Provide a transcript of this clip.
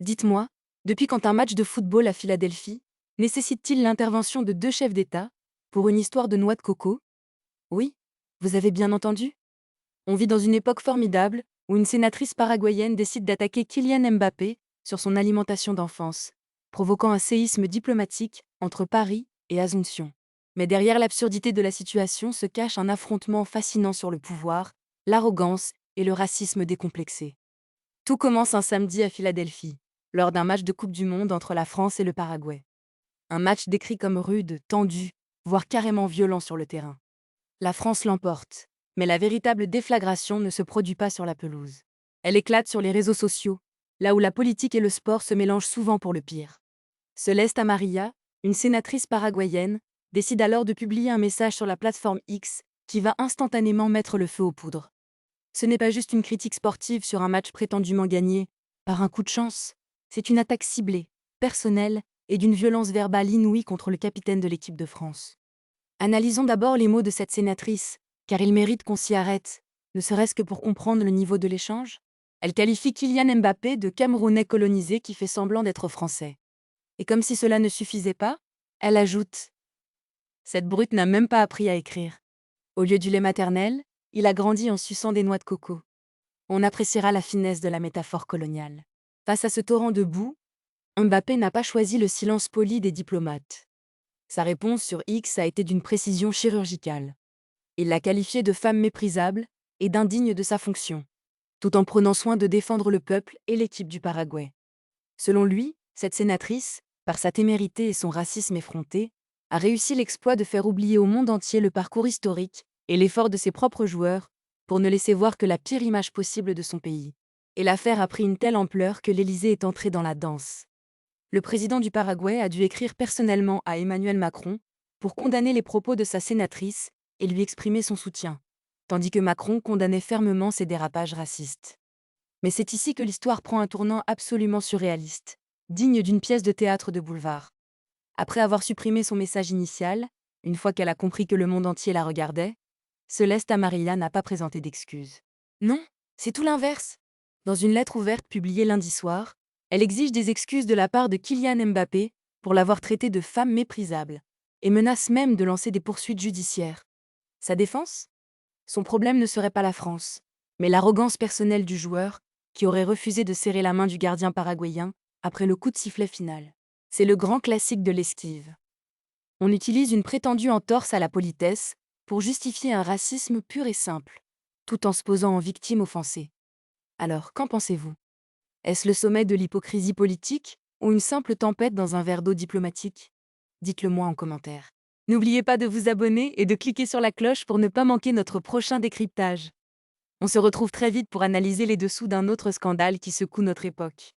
Dites-moi, depuis quand un match de football à Philadelphie nécessite-t-il l'intervention de deux chefs d'État pour une histoire de noix de coco? Oui, vous avez bien entendu. On vit dans une époque formidable où une sénatrice paraguayenne décide d'attaquer Kylian Mbappé sur son alimentation d'enfance, provoquant un séisme diplomatique entre Paris et Asunción. Mais derrière l'absurdité de la situation se cache un affrontement fascinant sur le pouvoir, l'arrogance et le racisme décomplexé. Tout commence un samedi à Philadelphie, lors d'un match de Coupe du Monde entre la France et le Paraguay. Un match décrit comme rude, tendu, voire carrément violent sur le terrain. La France l'emporte, mais la véritable déflagration ne se produit pas sur la pelouse. Elle éclate sur les réseaux sociaux, là où la politique et le sport se mélangent souvent pour le pire. Celeste Amarilla, une sénatrice paraguayenne, décide alors de publier un message sur la plateforme X qui va instantanément mettre le feu aux poudres. Ce n'est pas juste une critique sportive sur un match prétendument gagné par un coup de chance, c'est une attaque ciblée, personnelle et d'une violence verbale inouïe contre le capitaine de l'équipe de France. Analysons d'abord les mots de cette sénatrice, car ils méritent qu'on s'y arrête, ne serait-ce que pour comprendre le niveau de l'échange. Elle qualifie Kylian Mbappé de Camerounais colonisé qui fait semblant d'être français. Et comme si cela ne suffisait pas, elle ajoute: cette brute n'a même pas appris à écrire. Au lieu du lait maternel, il a grandi en suçant des noix de coco. On appréciera la finesse de la métaphore coloniale. Face à ce torrent de boue, Mbappé n'a pas choisi le silence poli des diplomates. Sa réponse sur X a été d'une précision chirurgicale. Il l'a qualifiée de femme méprisable et d'indigne de sa fonction, tout en prenant soin de défendre le peuple et l'équipe du Paraguay. Selon lui, cette sénatrice, par sa témérité et son racisme effronté, a réussi l'exploit de faire oublier au monde entier le parcours historique et l'effort de ses propres joueurs pour ne laisser voir que la pire image possible de son pays. Et l'affaire a pris une telle ampleur que l'Élysée est entré dans la danse. Le président du Paraguay a dû écrire personnellement à Emmanuel Macron pour condamner les propos de sa sénatrice et lui exprimer son soutien, tandis que Macron condamnait fermement ses dérapages racistes. Mais c'est ici que l'histoire prend un tournant absolument surréaliste, digne d'une pièce de théâtre de boulevard. Après avoir supprimé son message initial, une fois qu'elle a compris que le monde entier la regardait, Celeste Amarilla n'a pas présenté d'excuses. Non, c'est tout l'inverse. Dans une lettre ouverte publiée lundi soir, elle exige des excuses de la part de Kylian Mbappé pour l'avoir traité de femme méprisable, et menace même de lancer des poursuites judiciaires. Sa défense? Son problème ne serait pas la France, mais l'arrogance personnelle du joueur, qui aurait refusé de serrer la main du gardien paraguayen après le coup de sifflet final. C'est le grand classique de l'esquive. On utilise une prétendue entorse à la politesse pour justifier un racisme pur et simple, tout en se posant en victime offensée. Alors, qu'en pensez-vous? Est-ce le sommet de l'hypocrisie politique ou une simple tempête dans un verre d'eau diplomatique? Dites-le moi en commentaire. N'oubliez pas de vous abonner et de cliquer sur la cloche pour ne pas manquer notre prochain décryptage. On se retrouve très vite pour analyser les dessous d'un autre scandale qui secoue notre époque.